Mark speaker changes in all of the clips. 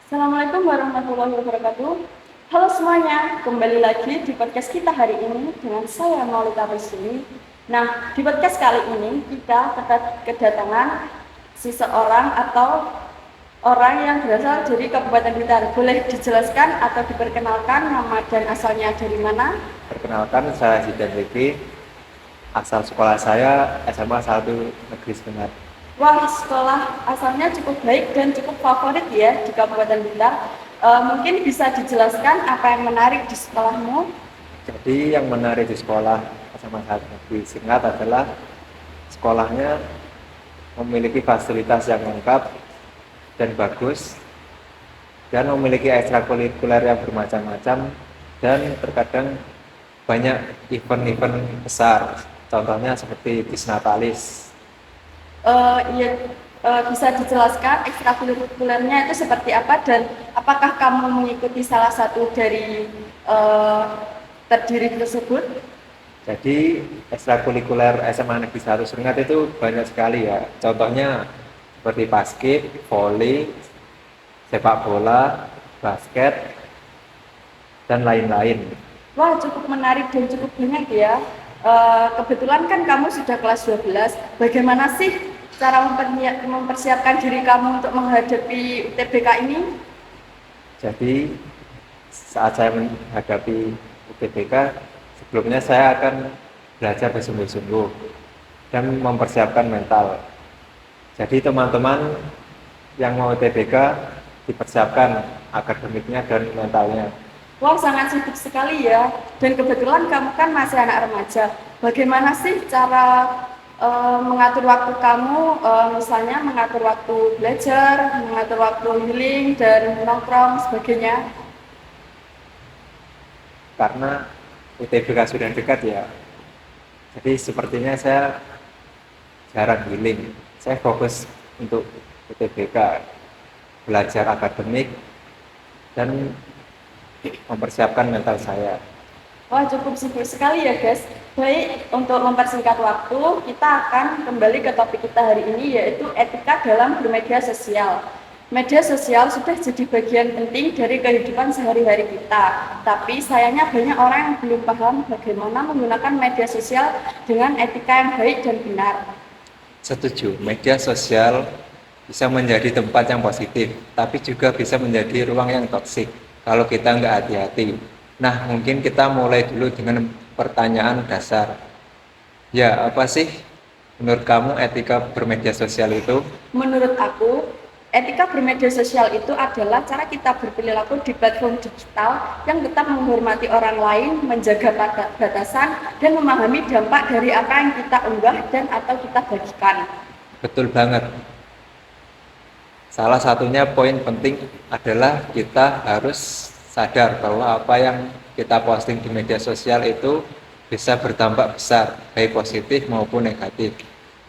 Speaker 1: Assalamualaikum warahmatullahi wabarakatuh. Halo semuanya, kembali lagi di podcast kita hari ini dengan saya Maulida Rusli. Nah, di podcast kali ini kita kedatangan seseorang atau orang yang berasal dari Kabupaten Blitar. Boleh dijelaskan atau diperkenalkan nama dan asalnya dari mana?
Speaker 2: Perkenalkan, saya Zidan Riki. Asal sekolah saya SMA 1 Negeri Sebengat.
Speaker 1: Wah, sekolah asalnya cukup baik dan cukup favorit ya di Kabupaten Blitar. Mungkin bisa dijelaskan apa yang menarik di sekolahmu?
Speaker 2: Jadi yang menarik di sekolah SMA 1 Negeri Sebengat adalah sekolahnya memiliki fasilitas yang lengkap dan bagus, dan memiliki ekstrakurikuler yang bermacam-macam, dan terkadang banyak event-event besar. Contohnya seperti Disnatalis.
Speaker 1: Iya, bisa dijelaskan ekstrakurikulernya itu seperti apa dan apakah kamu mengikuti salah satu dari terdiri tersebut?
Speaker 2: Jadi ekstrakurikuler SMA Negeri 1 Serengat itu banyak sekali ya. Contohnya seperti basket, voli, sepak bola, basket, dan lain-lain.
Speaker 1: Wah, cukup menarik dan cukup banyak ya. Kebetulan kan kamu sudah kelas 12. Bagaimana sih cara mempersiapkan diri kamu untuk menghadapi UTBK ini?
Speaker 2: Jadi saat saya menghadapi UTBK, sebelumnya saya akan belajar bersungguh-sungguh dan mempersiapkan mental. Jadi teman-teman yang mau UTBK dipersiapkan akademiknya dan mentalnya.
Speaker 1: Wow, sangat sibuk sekali ya. Dan kebetulan kamu kan masih anak remaja. Bagaimana sih cara mengatur waktu kamu, misalnya mengatur waktu belajar, mengatur waktu healing, dan nongkrong, sebagainya?
Speaker 2: Karena UTBK sudah dekat ya, jadi sepertinya saya jarang healing. Saya fokus untuk UTBK, belajar akademik, dan mempersiapkan mental saya.
Speaker 1: Wah, cukup sibuk sekali ya, guys. Baik, untuk mempersingkat waktu, kita akan kembali ke topik kita hari ini, yaitu etika dalam bermedia sosial. Media sosial sudah jadi bagian penting dari kehidupan sehari-hari kita. Tapi sayangnya banyak orang yang belum paham bagaimana menggunakan media sosial dengan etika yang baik dan benar.
Speaker 2: Setuju, media sosial bisa menjadi tempat yang positif, tapi juga bisa menjadi ruang yang toksik kalau kita nggak hati-hati. Nah, mungkin kita mulai dulu dengan pertanyaan dasar. Ya, apa sih menurut kamu etika bermedia sosial itu?
Speaker 1: Menurut aku, etika bermedia sosial itu adalah cara kita berperilaku di platform digital yang tetap menghormati orang lain, menjaga batasan, dan memahami dampak dari apa yang kita unggah dan atau kita bagikan.
Speaker 2: Betul banget. Salah satunya poin penting adalah kita harus sadar bahwa apa yang kita posting di media sosial itu bisa berdampak besar, baik positif maupun negatif.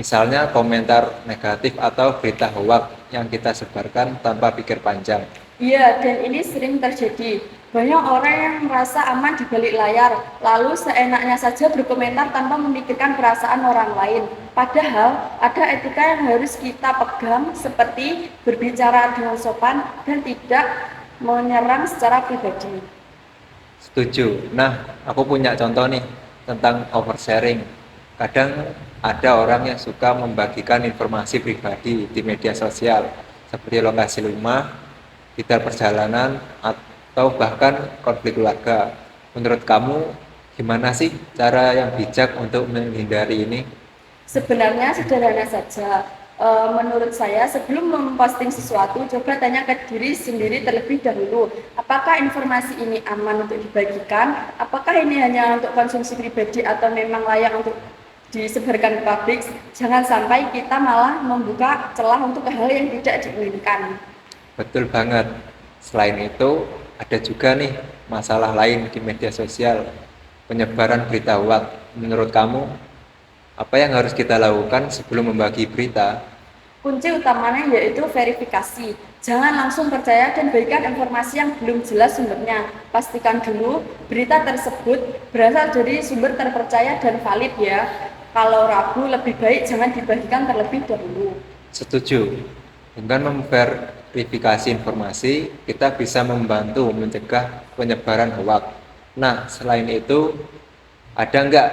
Speaker 2: Misalnya komentar negatif atau berita hoax yang kita sebarkan tanpa pikir panjang.
Speaker 1: Iya, dan ini sering terjadi. Banyak orang yang merasa aman di balik layar, lalu seenaknya saja berkomentar tanpa memikirkan perasaan orang lain. Padahal ada etika yang harus kita pegang, seperti berbicara dengan sopan dan tidak menyerang secara pribadi.
Speaker 2: Setuju. Nah, aku punya contoh nih tentang oversharing. Kadang ada orang yang suka membagikan informasi pribadi di media sosial, seperti lokasi rumah, detail perjalanan, atau bahkan konflik keluarga. Menurut kamu, gimana sih cara yang bijak untuk menghindari ini?
Speaker 1: Sebenarnya sederhana saja. Menurut saya, sebelum memposting sesuatu, coba tanya ke diri sendiri terlebih dahulu. Apakah informasi ini aman untuk dibagikan? Apakah ini hanya untuk konsumsi pribadi atau memang layak untuk disebarkan ke publik? Jangan sampai kita malah membuka celah untuk hal yang tidak diinginkan.
Speaker 2: Betul banget. Selain itu, ada juga nih masalah lain di media sosial, penyebaran berita hoax. Menurut kamu, apa yang harus kita lakukan sebelum membagi berita?
Speaker 1: Kunci utamanya yaitu verifikasi. Jangan langsung percaya dan berikan informasi yang belum jelas sumbernya. Pastikan dulu berita tersebut berasal dari sumber terpercaya dan valid ya. Kalau ragu, lebih baik jangan dibagikan terlebih dahulu.
Speaker 2: Setuju. Dengan verifikasi informasi, kita bisa membantu mencegah penyebaran hoak. Nah, selain itu, ada nggak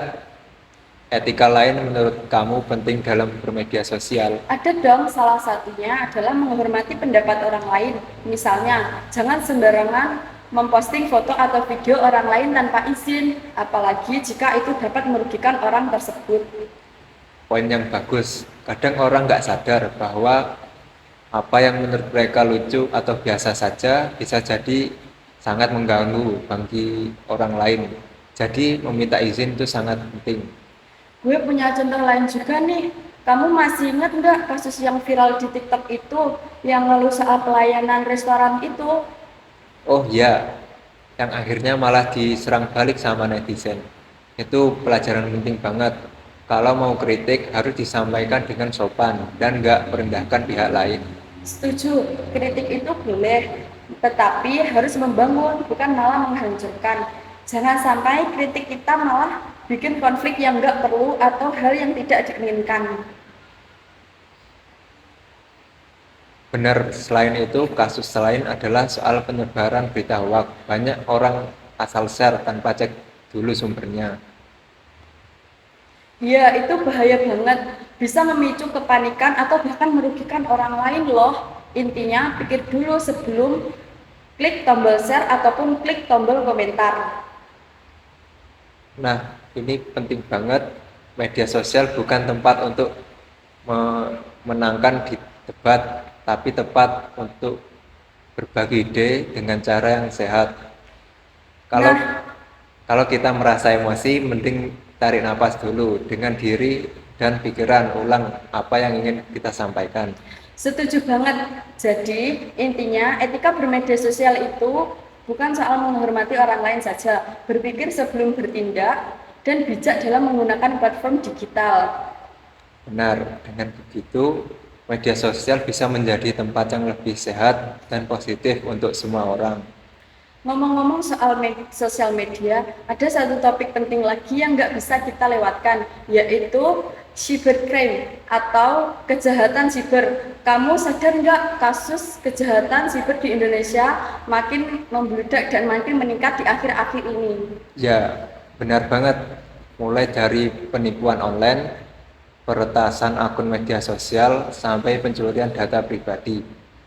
Speaker 2: etika lain menurut kamu penting dalam bermedia sosial?
Speaker 1: Ada dong, salah satunya adalah menghormati pendapat orang lain. Misalnya, jangan sembarangan memposting foto atau video orang lain tanpa izin, apalagi jika itu dapat merugikan orang tersebut.
Speaker 2: Poin yang bagus. Kadang orang nggak sadar bahwa apa yang menurut mereka lucu atau biasa saja bisa jadi sangat mengganggu bagi orang lain. Jadi meminta izin itu sangat penting.
Speaker 1: Gue punya contoh lain juga nih. Kamu masih ingat nggak kasus yang viral di TikTok itu, yang lalu soal pelayanan restoran itu?
Speaker 2: Oh ya, yang akhirnya malah diserang balik sama netizen. Itu pelajaran penting banget. Kalau mau kritik harus disampaikan dengan sopan dan nggak merendahkan pihak lain.
Speaker 1: Setuju, kritik itu boleh, tetapi harus membangun, bukan malah menghancurkan. Jangan sampai kritik kita malah bikin konflik yang nggak perlu atau hal yang tidak diinginkan.
Speaker 2: Benar, selain itu, kasus lain adalah soal penyebaran berita hoak. Banyak orang asal share tanpa cek dulu sumbernya.
Speaker 1: Ya, itu bahaya banget. Bisa memicu kepanikan atau bahkan merugikan orang lain loh. Intinya, pikir dulu sebelum klik tombol share ataupun klik tombol komentar.
Speaker 2: Nah, ini penting banget. Media sosial bukan tempat untuk menangkan di debat, tapi tepat untuk berbagi ide dengan cara yang sehat. Kalau
Speaker 1: Nah,
Speaker 2: kalau kita merasa emosi, mending tarik napas dulu dengan diri dan pikiran, ulang apa yang ingin kita sampaikan.
Speaker 1: setuju banget. Jadi, intinya etika bermedia sosial itu bukan soal menghormati orang lain saja, berpikir sebelum bertindak, dan bijak dalam menggunakan platform digital.
Speaker 2: Benar, dengan begitu media sosial bisa menjadi tempat yang lebih sehat dan positif untuk semua orang.
Speaker 1: Ngomong-ngomong soal sosial media, ada satu topik penting lagi yang nggak bisa kita lewatkan, yaitu cybercrime atau kejahatan siber. Kamu sadar nggak kasus kejahatan siber di Indonesia makin membludak dan makin meningkat di akhir-akhir ini?
Speaker 2: Ya, benar banget. Mulai dari penipuan online, peretasan akun media sosial, sampai pencurian data pribadi.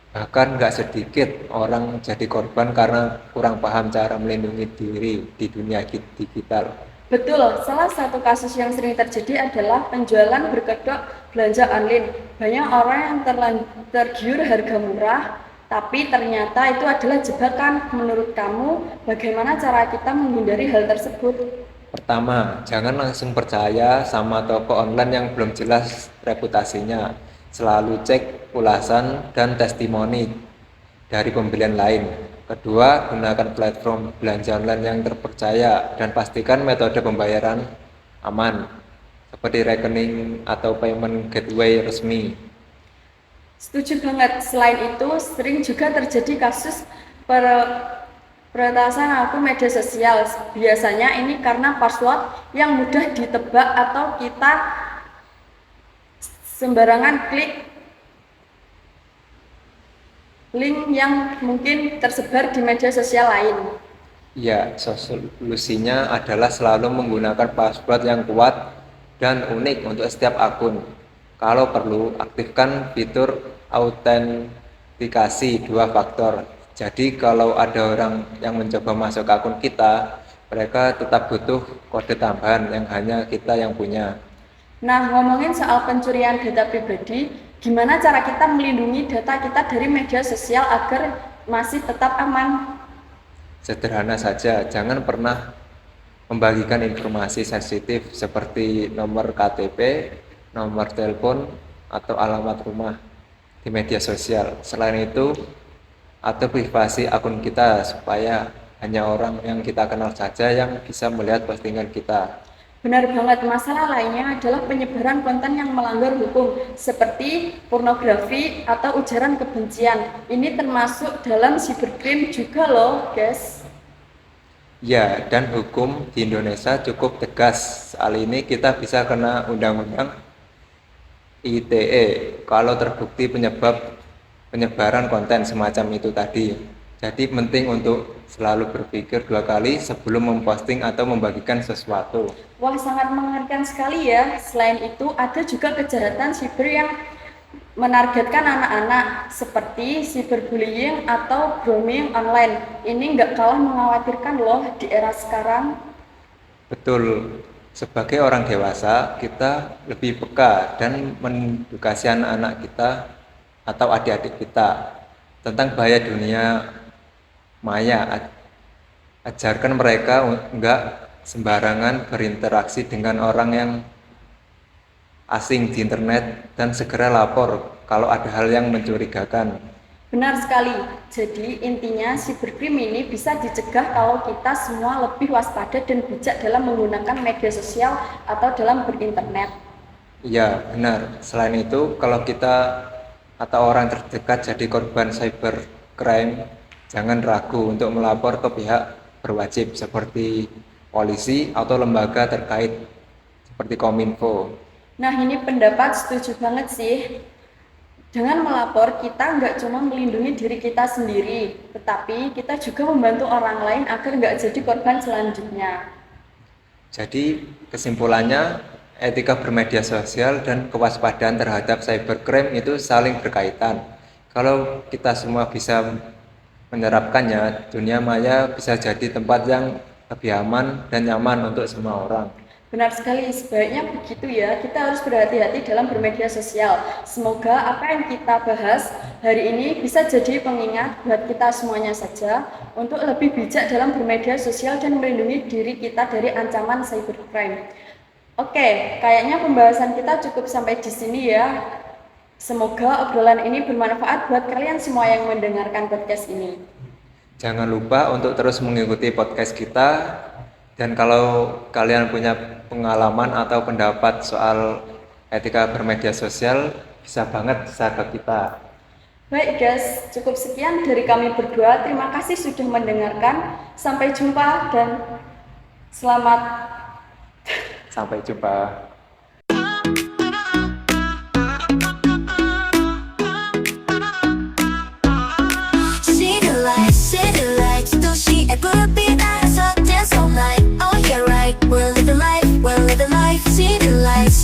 Speaker 2: Bahkan nggak sedikit orang jadi korban karena kurang paham cara melindungi diri di dunia digital.
Speaker 1: Betul, salah satu kasus yang sering terjadi adalah penjualan berkedok belanja online. Banyak orang yang tergiur harga murah, tapi ternyata itu adalah jebakan. Menurut kamu, bagaimana cara kita menghindari hal tersebut?
Speaker 2: Pertama, jangan langsung percaya sama toko online yang belum jelas reputasinya. Selalu cek ulasan dan testimoni dari pembelian lain. Kedua, gunakan platform belanja online yang terpercaya dan pastikan metode pembayaran aman, seperti rekening atau payment gateway resmi.
Speaker 1: Setuju banget. Selain itu, sering juga terjadi kasus peretasan akun media sosial. Biasanya ini karena password yang mudah ditebak atau kita sembarangan klik link yang mungkin tersebar di media sosial lain.
Speaker 2: Ya, solusinya adalah selalu menggunakan password yang kuat dan unik untuk setiap akun. Kalau perlu, aktifkan fitur autentikasi dua faktor. Jadi kalau ada orang yang mencoba masuk ke akun kita, mereka tetap butuh kode tambahan yang hanya kita yang punya.
Speaker 1: Nah, ngomongin soal pencurian data pribadi, gimana cara kita melindungi data kita dari media sosial agar masih tetap aman?
Speaker 2: Sederhana saja, jangan pernah membagikan informasi sensitif seperti nomor KTP, nomor telepon, atau alamat rumah di media sosial. Selain itu, atur privasi akun kita supaya hanya orang yang kita kenal saja yang bisa melihat postingan kita.
Speaker 1: Benar banget, masalah lainnya adalah penyebaran konten yang melanggar hukum, seperti pornografi atau ujaran kebencian. Ini termasuk dalam cybercrime juga loh, guys.
Speaker 2: Ya, dan hukum di Indonesia cukup tegas. Soal ini kita bisa kena undang-undang ITE kalau terbukti penyebab penyebaran konten semacam itu tadi. Jadi penting untuk selalu berpikir 2 kali sebelum memposting atau membagikan sesuatu.
Speaker 1: Wah, sangat mengerikan sekali ya. Selain itu, ada juga kejahatan siber yang menargetkan anak-anak seperti cyberbullying atau grooming online. Ini nggak kalah mengkhawatirkan loh di era sekarang.
Speaker 2: Betul, sebagai orang dewasa kita lebih peka dan mengedukasi anak-anak kita atau adik-adik kita tentang bahaya dunia maya. Ajarkan mereka enggak sembarangan berinteraksi dengan orang yang asing di internet dan segera lapor kalau ada hal yang mencurigakan.
Speaker 1: Benar sekali. Jadi intinya cybercrime ini bisa dicegah kalau kita semua lebih waspada dan bijak dalam menggunakan media sosial atau dalam berinternet.
Speaker 2: Iya, benar. Selain itu, kalau kita atau orang terdekat jadi korban cybercrime, jangan ragu untuk melapor ke pihak berwajib seperti polisi atau lembaga terkait seperti Kominfo.
Speaker 1: Nah, ini pendapat setuju banget sih. Dengan melapor, kita nggak cuma melindungi diri kita sendiri, tetapi kita juga membantu orang lain agar nggak jadi korban selanjutnya.
Speaker 2: Jadi kesimpulannya, etika bermedia sosial dan kewaspadaan terhadap cybercrime itu saling berkaitan. Kalau kita semua bisa menerapkannya, dunia maya bisa jadi tempat yang lebih aman dan nyaman untuk semua orang.
Speaker 1: Benar sekali, sebaiknya begitu ya. Kita harus berhati-hati dalam bermedia sosial. Semoga apa yang kita bahas hari ini bisa jadi pengingat buat kita semuanya saja untuk lebih bijak dalam bermedia sosial dan melindungi diri kita dari ancaman cybercrime. Oke, kayaknya pembahasan kita cukup sampai di sini ya. Semoga obrolan ini bermanfaat buat kalian semua yang mendengarkan podcast ini.
Speaker 2: Jangan lupa untuk terus mengikuti podcast kita. Dan kalau kalian punya pengalaman atau pendapat soal etika bermedia sosial, bisa banget share ke kita.
Speaker 1: Baik guys, cukup sekian dari kami berdua. Terima kasih sudah mendengarkan. Sampai jumpa dan selamat.
Speaker 2: Sampai jumpa.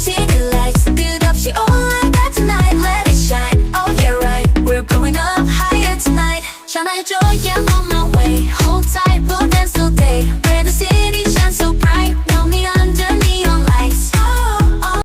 Speaker 3: See the lights, build up, she all like that tonight. Let it shine, oh yeah right. We're going up higher tonight. Shine a joy, yeah,